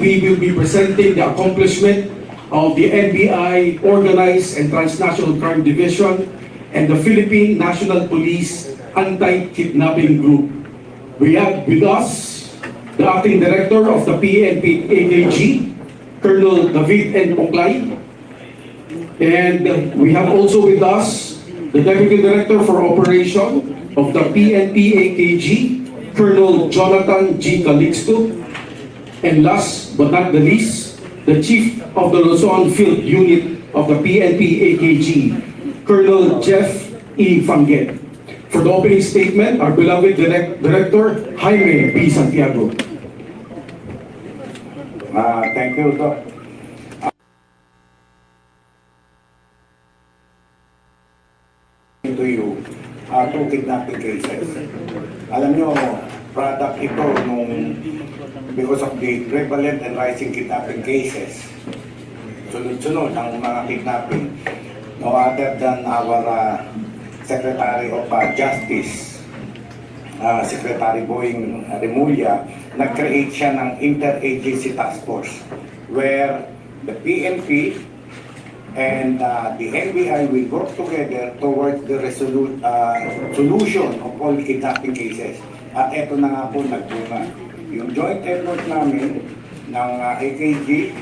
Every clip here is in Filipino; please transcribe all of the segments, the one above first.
he will be presenting the accomplishment of the NBI Organized and Transnational Crime Division and the Philippine National Police Anti-Kidnapping Group. We have with us the Acting Director of the PNP AKG, Colonel David N. Oclay. And we have also with us the Deputy Director for Operation of the PNP AKG, Colonel Jonathan G. Calixto. And last but not the least, the Chief of the Luzon Field Unit of the PNP AKG, Colonel Jeff E. Fanget. For the opening statement, our beloved Director Jaime P. Santiago. Thank you, Doc. To you, two kidnapping cases. Alam nyo, product ito nung because of the prevalent and rising kidnapping cases. Sunod-sunod ang mga kidnapping. No other than our Secretary of Justice, Secretary Boying Remulla, nag-create siya ng Interagency Task Force where the PNP and the NBI will work together towards the solution of all kidnapping cases. At eto na nga po nagbunga. Yung joint effort namin ng AKG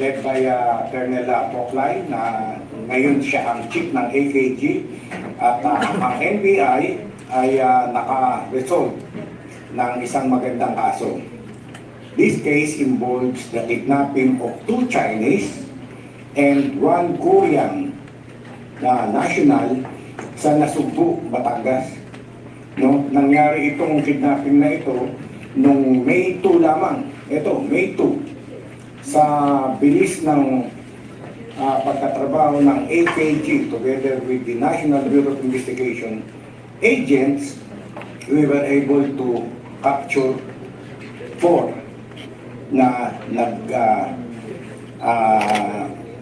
led by Colonel Oclay na ngayon siya ang chief ng AKG at ang NBI ay naka-resolve ng isang magandang kaso. This case involves the kidnapping of 2 Chinese and 1 Korean na national sa Nasugbu, Batangas. No, nangyari itong kidnapping na ito nung May 2 lamang. Ito, May 2. Sa bilis ng pagkatrabaho ng AKG together with the National Bureau of Investigation agents, we were able to capture 4 na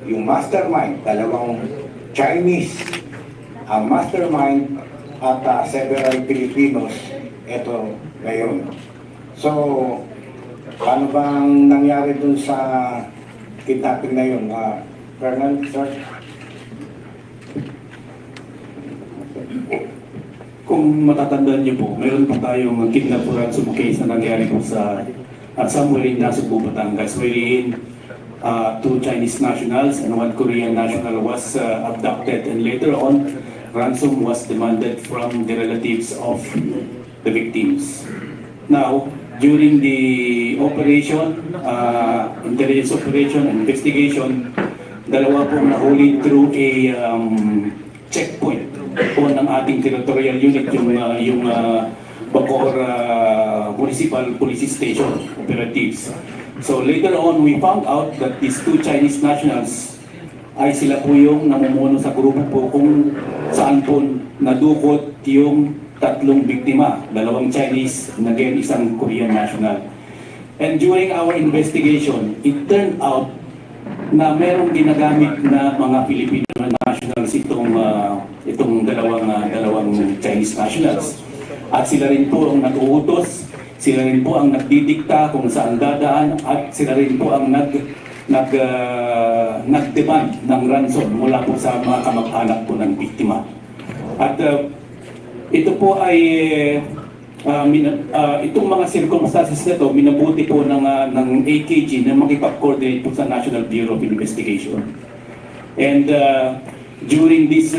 yung mastermind, 2 Chinese, ang mastermind at several Filipinos ito ngayon. So, paano bang nangyari dun sa kidnapping na yun? Colonel, sir? Kung matatandaan niyo po, meron pa tayong kidnap for ransom case na nangyari po sa somewhere in Nasugbu, Batangas, wherein 2 Chinese nationals and 1 Korean national was abducted, and later on, ransom was demanded from the relatives of the victims. Now, during the operation, intelligence operation and investigation, 2 pong nahuli through a checkpoint po ng ating territorial unit, yung Bacoor Municipal Police Station operatives. So later on, we found out that these 2 Chinese nationals ay sila po yung namumuno sa grupo po kung saan po nadukot yung 3 biktima, 2 Chinese, and again, 1 Korean national. And during our investigation, it turned out na merong ginagamit na mga Filipino nationals itong dalawang Chinese nationals. At sila rin po ang nag-uutos, sila rin po ang nagdidikta kung saan dadaan, at sila rin po ang nag-demand ng ransom mula po sa mga kamag-anak po ng biktima. At ito po ay itong mga circumstances na ito, minabuti po ng AKG na makipag-coordinate po sa National Bureau of Investigation. And during this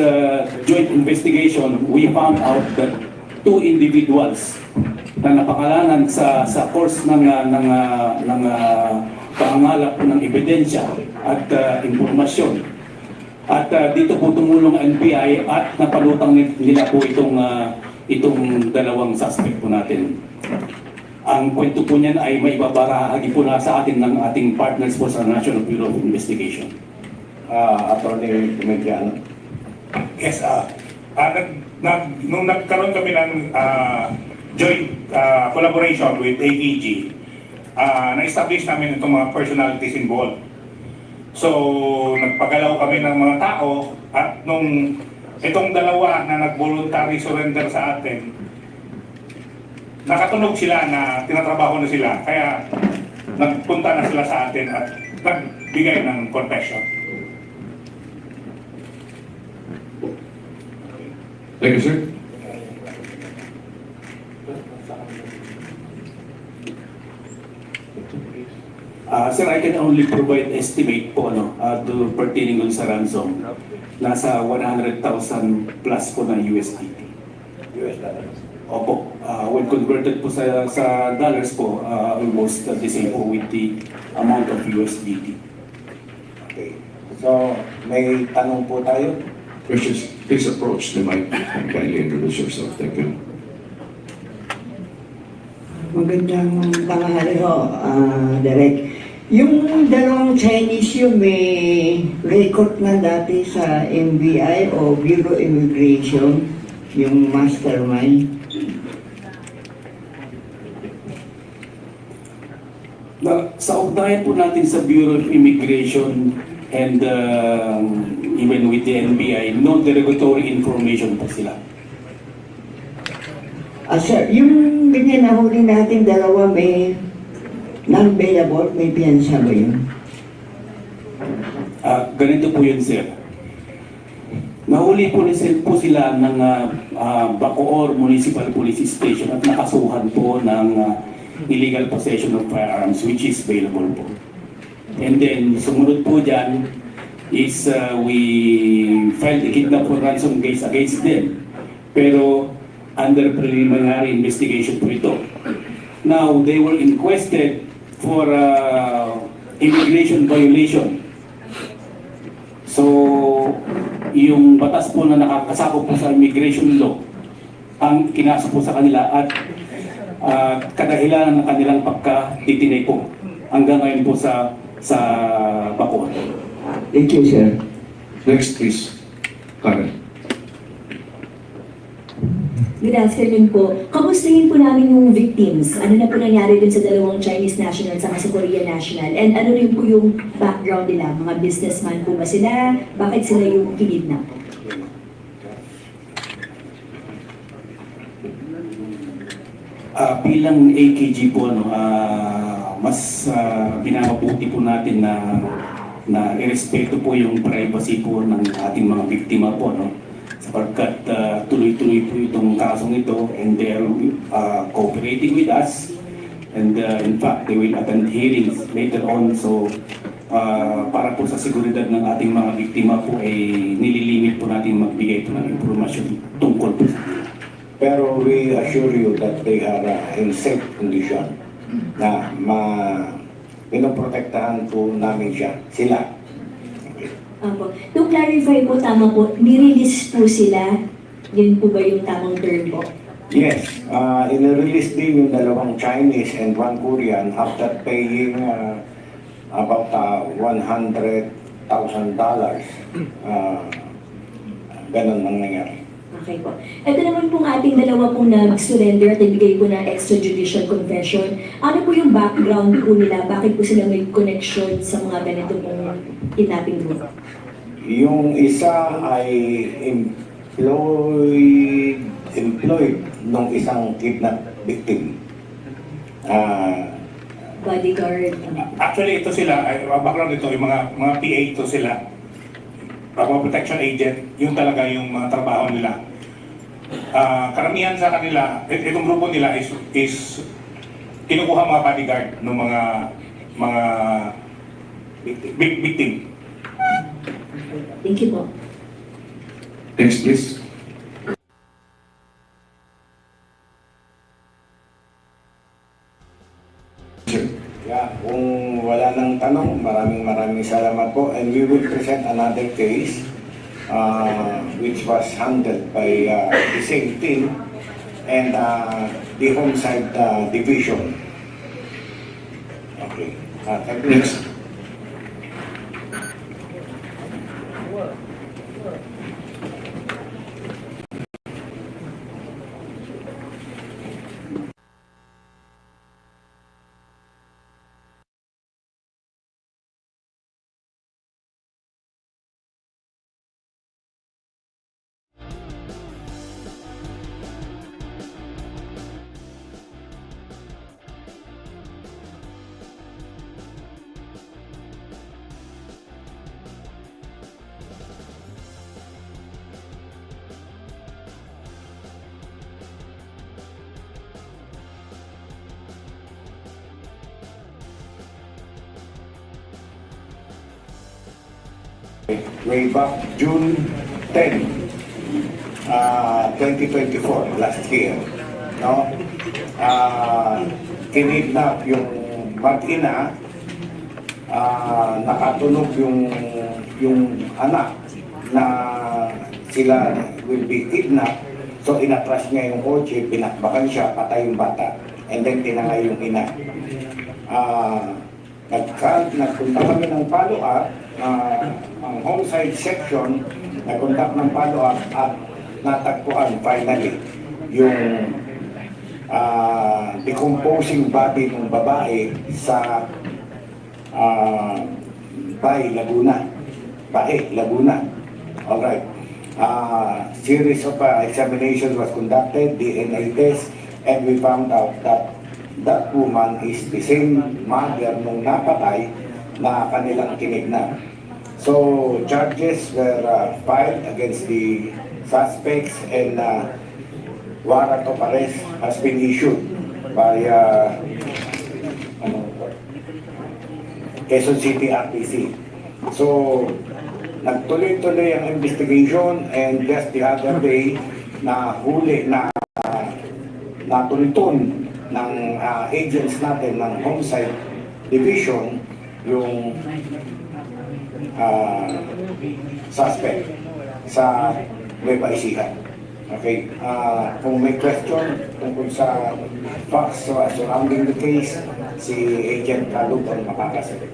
joint investigation, we found out that 2 individuals na napakalanan sa course ng pangangalap po ng ebidensya at impormasyon. At dito po tumulong ang NBI at napalutang nila po itong 2 suspect po natin. Ang kwento po niyan ay may babarahagi po na sa atin ng ating partners po sa National Bureau of Investigation. Attorney Comediano. Yes, nung nagkaroon kami ng joint collaboration with AKG, na-establish namin itong mga personalities involved. So, nagpagalaw kami ng mga tao at nung itong 2 na nag-voluntary surrender sa atin, nakatunog sila na tinatrabaho na sila. Kaya nagpunta na sila sa atin at nagbigay ng confession. Thank you, sir. Sir, I can only provide estimate po to pertaining dun sa ransom. Nasa 100,000 plus po na USDT. US dollars. Opo, when converted po sa dollars po, almost the same po with the amount of USDT. Okay. So, may tanong po tayo. Questions, please approach the mic and kindly introduce yourself. Thank you. Magandang tanghali ho, Direk. Yung dalawang Chinese yung may record na dati sa NBI o Bureau Immigration, yung mastermind. Sa ugnayan po natin sa Bureau of Immigration and even with the NBI, no derogatory information po sila. Sir, yung ganyan nahuli natin dalawa may non-bailable, may piyansa ba yun? Ganito po yun, sir. Nahuli po sila ng Bacoor Municipal Police Station at nakasuhan po ng illegal possession of firearms, which is bailable po. And then, sumunod po dyan is we filed a kidnap for ransom case against them. Pero under preliminary investigation po ito. Now, they were inquested for immigration violation. So, yung batas po na nakakasakop po sa immigration law ang kinaso po sa kanila at kadahilanan ng kanilang pagka-detinay po hanggang ngayon po sa Bacoor. Thank you, sir. Next, please. Karen. Good afternoon po. Kamustahin po namin yung victims? Ano na po nangyari dun sa dalawang Chinese national sa Korean national? And ano rin po yung background nila? Mga businessman po ba sila? Bakit sila yung kinidnap? Bilang AKG po, mas binababuti po natin na irespeto po yung privacy po ng ating mga biktima po, sapagkat tuloy-tuloy po itong kasong ito and they are cooperating with us and in fact they will attend hearings later on. So para po sa seguridad ng ating mga biktima po nililimit po natin magbigay po ng impormasyon tungkol po sa kanila. Pero we assure you that they are in safe condition na pinoprotektahan po namin sila. Apo. To clarify po, tama po, nirelease po sila. Yun po ba yung tamang term po? Yes, in-release din yung dalawang Chinese and one Korean after paying about $100,000. Ganon ang nangyari. Okay po. Ito naman pong ating dalawa pong nag-surrender at nagbigay po ng extrajudicial confession. Ano po yung background po nila? Bakit po sila may connection sa mga ganito pong kidnapping group? Yung isa ay employed ng isang kidnap victim. Bodyguard. Actually, ito sila, background ito, yung mga PA ito sila. Mga protection agent, yung talaga yung mga trabaho nila. Karamihan sa kanila, itong grupo nila is kinukuha mga bodyguard ng mga victim. Thank you po. Next, please. Sir. Yeah, kung wala nang tanong, maraming salamat po. And we will present another case which was handled by the same team and the homicide division. Okay. Thank you. Next. way back June 10, 2024, last year. No? Kinidnap yung mag-ina, nakatunog yung anak na sila will be kidnapped. So inatras niya yung kotse, pinakbakan siya, patay yung bata, and then tinangay yung ina. Nagpunta kami ng follow-up, ang homicide section, nagpunta ng follow-up at natagpuan finally yung decomposing body ng babae sa Bay, Laguna. Bae, Laguna. Alright. Series of examinations was conducted, DNA test, and we found out that that woman is the same mother nung napatay na kanilang kinidnap. So, charges were filed against the suspects and warrant of arrest has been issued by Quezon City RTC. So, nagtuloy-tuloy ang investigation, and just the other day na huli na natulton ng agents natin ng homicide division yung suspect sa Nueva Ecija. Okay, kung may question tungkol sa facts surrounding the case, si Agent Calub ang makakasagot.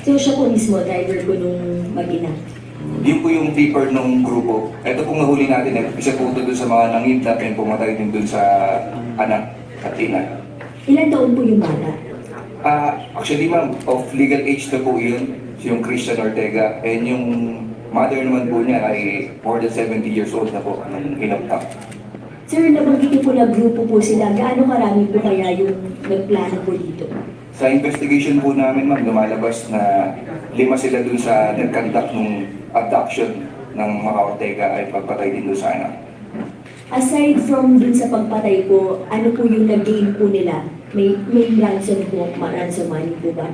So siya po mismo, driver ko nung mag-ina. Yun po yung tipper ng grupo. Ito pong nahuli natin, isa po ito dun sa mga nangidnap and pumatay din dun sa anak at ina. Ilan taon po yung bata? Actually ma'am, of legal age na po yun, yung Christian Ortega. And yung mother naman po niya ay more than 70 years old na po nung inaptap. Sir, nabanggit niyo po na grupo po sila. Gaano karami po kaya yung nagplano po dito? Sa investigation po namin ma'am, lumalabas na 5 sila dun sa nag-conduct ng abduction ng mga Ortega ay pagpatay din dun sa anak. Aside from dun sa pagpatay po, ano po yung nag-gain po nila? May ransom po, ransom money po ba?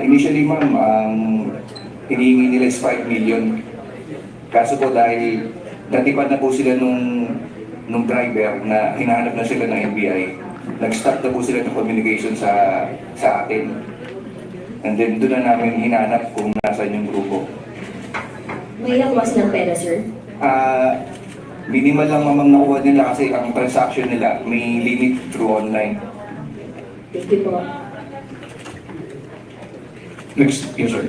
Initially ma'am, ang hinihingi nila is 5 million. Kaso po dahil natipad na po sila nung driver na hinahanap na sila ng NBI, nag-start na po sila ng communication sa atin. And then doon na namin hinanap kung nasaan yung grupo. May nakuha silang pera, sir? Minimal lang mamang nakuha nila kasi ang transaction nila may limit through online. Thank you po. Next, yes sir.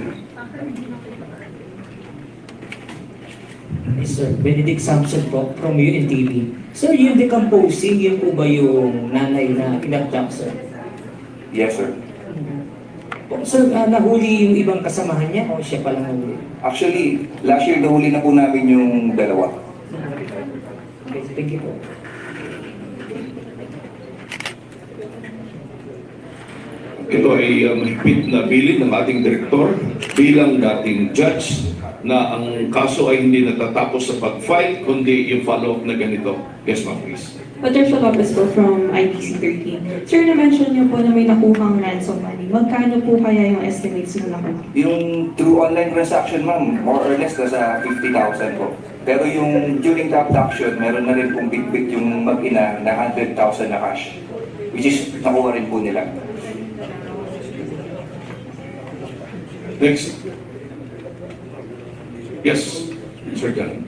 Yes, sir. Benedict Samson po from UNTV. Sir, yung decomposing, yun po ba yung nanay na inabduct, sir? Yes sir. Po, sir, nahuli yung ibang kasamahan niya o siya palang nahuli? Actually, last year nahuli na po namin yung dalawa. Okay, thank you po. Ito ay mahigpit na bilin ng ating direktor bilang dating judge na ang kaso ay hindi natatapos sa pag-file kundi yung follow-up na ganito. Yes ma'am, please. Patricia Lopez po from IPC 13. Sir, na-mention niyo po na may nakuhang ransom money. Magkano po kaya yung estimates na nakuha? Yung through online transaction, ma'am, more or less nasa 50,000 po. Pero yung during the abduction, meron na rin pong bit-bit yung mag-ina na 100,000 na cash. Which is nakuha rin po nila. Next. Yes, Sir John.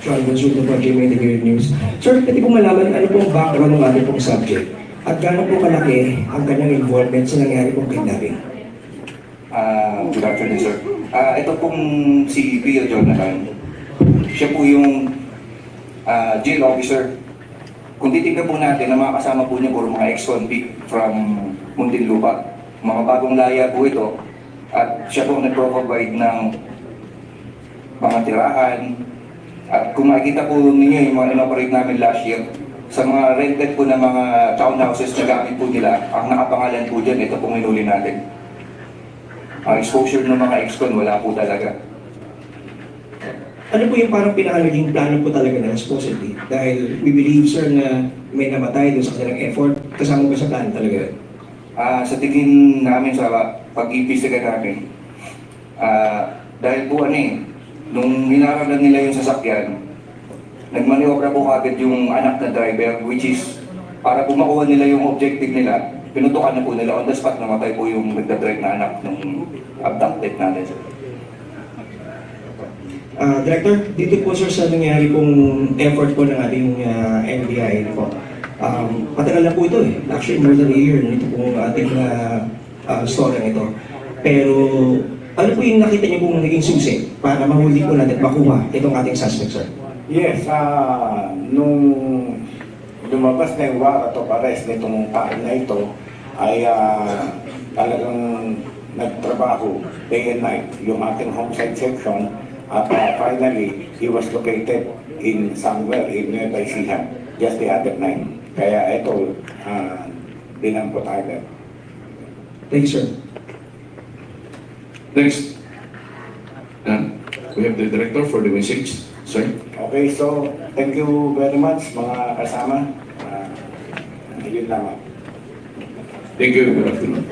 John Bonsudo po, GMA News. Sir, pwede po malaman ano pong background ng ating pong subject at gaano po kalaki ang kanyang involvement sa nangyari pong kidnapping? Good afternoon, sir. Ito pong si Pio Jonathan. Siya po yung jail officer. Kung titignan po natin, ang mga kasama po niya puro mga ex-convict from Muntinlupa. Mga bagong laya po ito. At siya po ang nagpro-provide ng mga tirahan. At kung makikita po ninyo yung mga in-operate namin last year, sa mga rented po na mga townhouses na gamit po nila, ang nakapangalan po dyan, ito pong minuli natin. Ang exposure ng mga ex-con, wala po talaga. Ano po yung parang pinaka-naging plano po talaga ng supposedly? Dahil we believe, sir, na may namatay doon sa kanilang effort. Kasama ba sa plano talaga? Sa tingin namin sa pag-iimbestiga namin, dahil po nung hinarang nila yung sasakyan, nagmaniobra po agad yung anak na driver, which is para po makuha nila yung objective nila, pinutukan na po nila on the spot, namatay po yung nagdadrive na anak ng abducted natin. Director, dito po sir sa nangyari pong effort po ng ating NBI po. Matagal na po ito eh. Actually more than a year nito pong ating story ito. Pero ano po yung nakita niyo pong naging susi para mahuli po natin makuha itong ating suspect, sir? Yes, nung lumabas na yung warrant of arrest nitong tao na ito, ay talagang nagtrabaho day and night yung ating homicide section at finally, he was located in somewhere in nearby Sihan just the other night. Kaya ito, binampo tayo. Thank you, sir. Next. We have the director for the message. Sir. Okay, so thank you very much mga kasama. Yun lamang. Thank you. Good afternoon.